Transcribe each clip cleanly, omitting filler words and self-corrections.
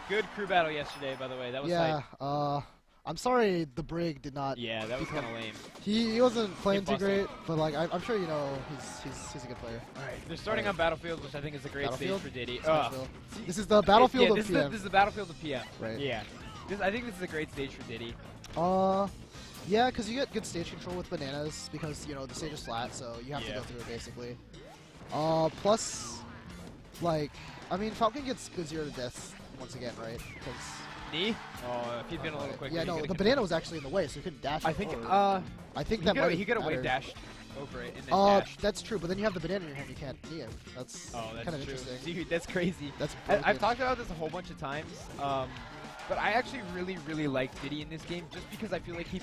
Good crew battle yesterday, by the way. That was Yeah, I'm sorry the Brig did not. Yeah, that was kind of lame. He wasn't playing too Impossible. great, but like I'm sure you know he's a good player. All right, they're starting on Battlefield, which I think is a great stage Battlefield? for Diddy. Smashville. This is the Battlefield yeah, of PM. This is the Battlefield of PM. Right. Yeah. I think this is a great stage for Diddy. Yeah, because you get good stage control with bananas because, you know, the stage is flat, so you have to go through it basically. Plus, like, I mean, Falcon gets good 0 to deaths once again, right? Because Knee? Oh, if he'd been a little quicker. yeah, no, the banana was actually in the way, so he couldn't dash. I think, forward. I think that might he could have wave dashed over it and then dashed. That's true, but then you have the banana in your hand, you can't knee him. That's kind of interesting. Dude, that's crazy. That's I've talked about this a whole bunch of times, but I actually really like Diddy in this game just because I feel like he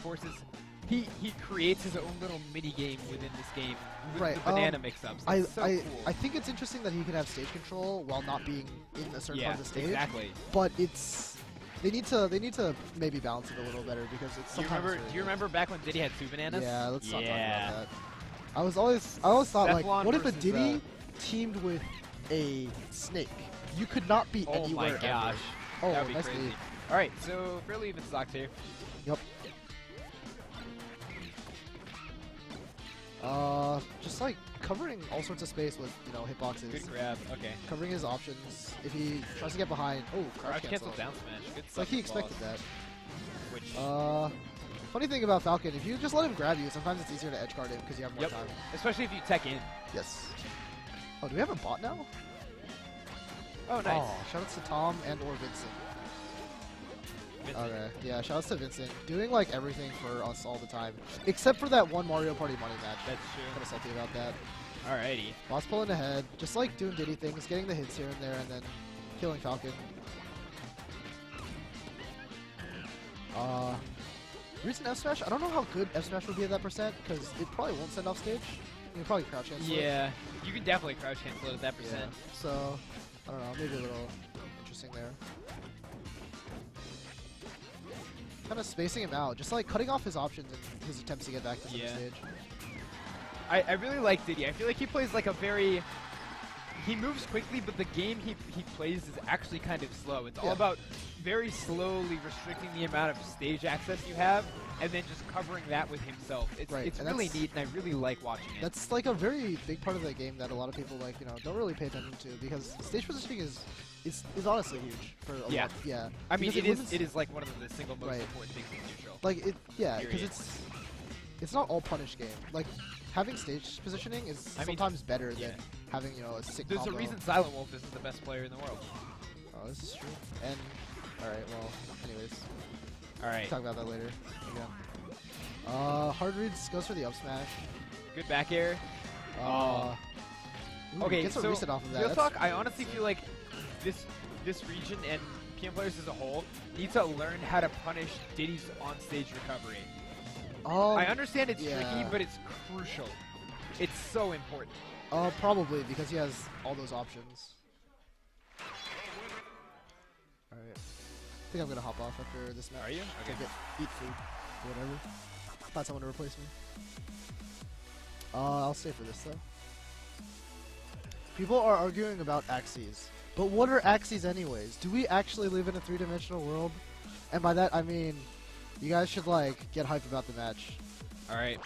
creates his own little mini game within this game with the banana mix-ups. I cool. I think it's interesting that he can have stage control while not being in a certain part of the stage. Exactly. But they need to maybe balance it a little better because it's sometimes. Do you remember back when Diddy had 2 bananas? Yeah, let's not talk about that. I always thought like, what if a Diddy teamed with a snake? You could not be anywhere. Oh my gosh. Oh, that would be nice crazy. lead. All right, so fairly even stocks here. Yep. Just like covering all sorts of space with, you know, hitboxes. Good grab. Okay. Covering his options. If he tries to get behind, crouch cancel down smash. Good it's like he expected that. Which funny thing about Falcon, if you just let him grab you, sometimes it's easier to edge guard him because you have more time. Especially if you tech in. Yes. Oh, do we have a bot now? Oh, nice. Oh, shoutouts to Tom and or Vincent. Okay, yeah, shoutouts to Vincent. Doing like everything for us all the time. Except for that one Mario Party money match. That's true. Kind of salty about that. Alrighty. Boss pulling ahead, just like doing Diddy things, getting the hits here and there, and then killing Falcon. Recent F Smash, I don't know how good F Smash would be at that percent, because it probably won't send off stage. You can probably crouch cancel it. Yeah, you can definitely crouch cancel it at that percent. Yeah. So, I don't know, maybe a little interesting there. Kind of spacing him out, just like cutting off his options and his attempts to get back to the stage. I really like Diddy. I feel like he plays like a very... He moves quickly, but the game he plays is actually kind of slow. It's all about very slowly restricting the amount of stage access you have, and then just covering that with himself. It's really neat, and I really like watching it. That's like a very big part of the game that a lot of people like, you know, don't really pay attention to, because stage positioning is honestly huge for a lot. Yeah. I mean, it is like one of the single most important things in neutral. Like because it's not all punish game. Like having stage positioning is sometimes better than having, you know, a sick combo. There's a reason Silent Wolf isn't the best player in the world. Oh, this is true. And alright, well, anyways. Alright. We'll talk about that later. Again. Hard reads goes for the up smash. Good back air. Okay, gets a so reset off of that. Real talk, I honestly feel like this region and PM players as a whole need to learn how to punish Diddy's on-stage recovery. I understand it's tricky, but it's crucial. It's so important. Probably because he has all those options. Alright. I think I'm gonna hop off after this match. Are you? Okay. Eat food. Or whatever. Find someone to replace me. I'll stay for this though. People are arguing about axes. But what are axes anyways? Do we actually live in a 3-dimensional world? And by that I mean, you guys should like get hype about the match. Alright.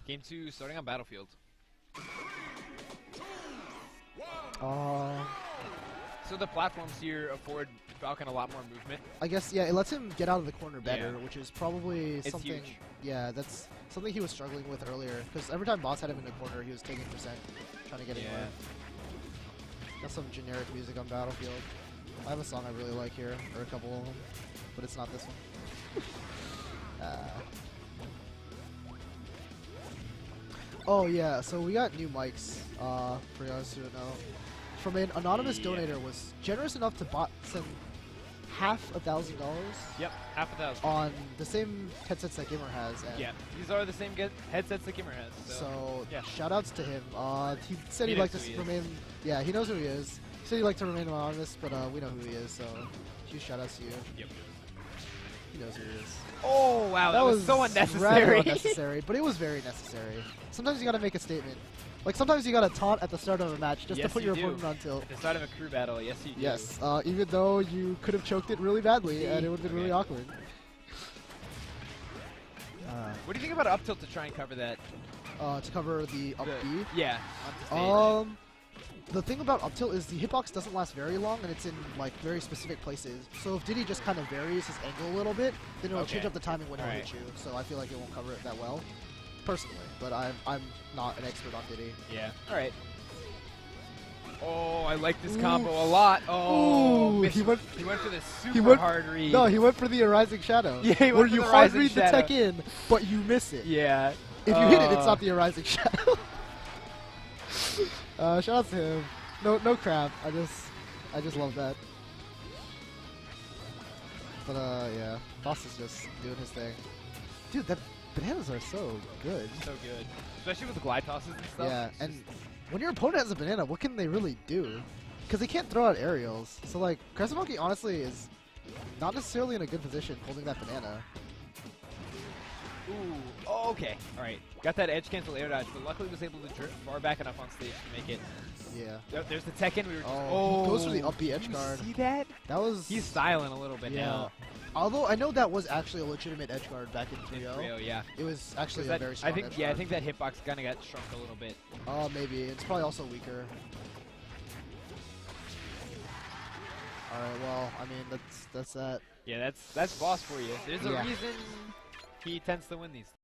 Game 2 starting on Battlefield. So the platforms here afford Falcon a lot more movement. I guess, yeah, it lets him get out of the corner better, which is probably something... Huge. Yeah, that's something he was struggling with earlier. Because every time boss had him in the corner, he was taking percent, trying to get in there. Got some generic music on Battlefield. I have a song I really like here, or a couple of them, but it's not this one. Oh yeah, so we got new mics, for you guys who don't know. From an anonymous donator was generous enough to send $1,000. Yep, $1,000 on the same headsets that Gamer has. And these are the same headsets that Gamer has. So shoutouts to him. He said he'd like to remain. Yeah, he knows who he is. He said he'd like to remain anonymous, but we know who he is. So huge shoutouts to you. Yep. He knows who he is. Oh wow, that was so unnecessary. Rather unnecessary, but it was very necessary. Sometimes you gotta make a statement. Like sometimes you gotta taunt at the start of a match just to Yes, put you your do. opponent on tilt. At the start of a crew battle, yes you do. Yes, even though you could have choked it really badly and it would have been really awkward. What do you think about up tilt to try and cover that? To cover the up B? Yeah, onto stage. The thing about up tilt is the hitbox doesn't last very long and it's in like very specific places. So if Diddy just kind of varies his angle a little bit, then it'll change up the timing when he'll hit you. So I feel like it won't cover it that well, personally. But I'm not an expert on Diddy. Yeah. All right. Oh, I like this combo a lot. Oh, he went for the super hard read. No, he went for the Arising Shadow. Yeah, he went where for you the hard Rising read the Shadow. tech in, but you miss it. Yeah. If you hit it, it's not the Arising Shadow. Shout out to him. No crap. I just love that. But yeah, Boss is just doing his thing. Dude, that bananas are so good. So good, especially with the glide tosses and stuff. Yeah, and when your opponent has a banana, what can they really do? Because they can't throw out aerials. So like, Crescent Monkey honestly is not necessarily in a good position holding that banana. Ooh. Oh, okay. All right. Got that edge cancel air dodge, but luckily was able to drift far back enough on stage to make it. Yeah. There's the tech in. We were just, he goes for the up B edge guard. See that? That was. He's styling a little bit now. Although I know that was actually a legitimate edge guard back in 3-0. 3-0, yeah. It was actually a very strong I think edge I guard. think that hitbox kind of got shrunk a little bit. Oh, maybe. It's probably also weaker. Alright, well, I mean, that's that. Yeah, that's Boss for you. There's a reason he tends to win these.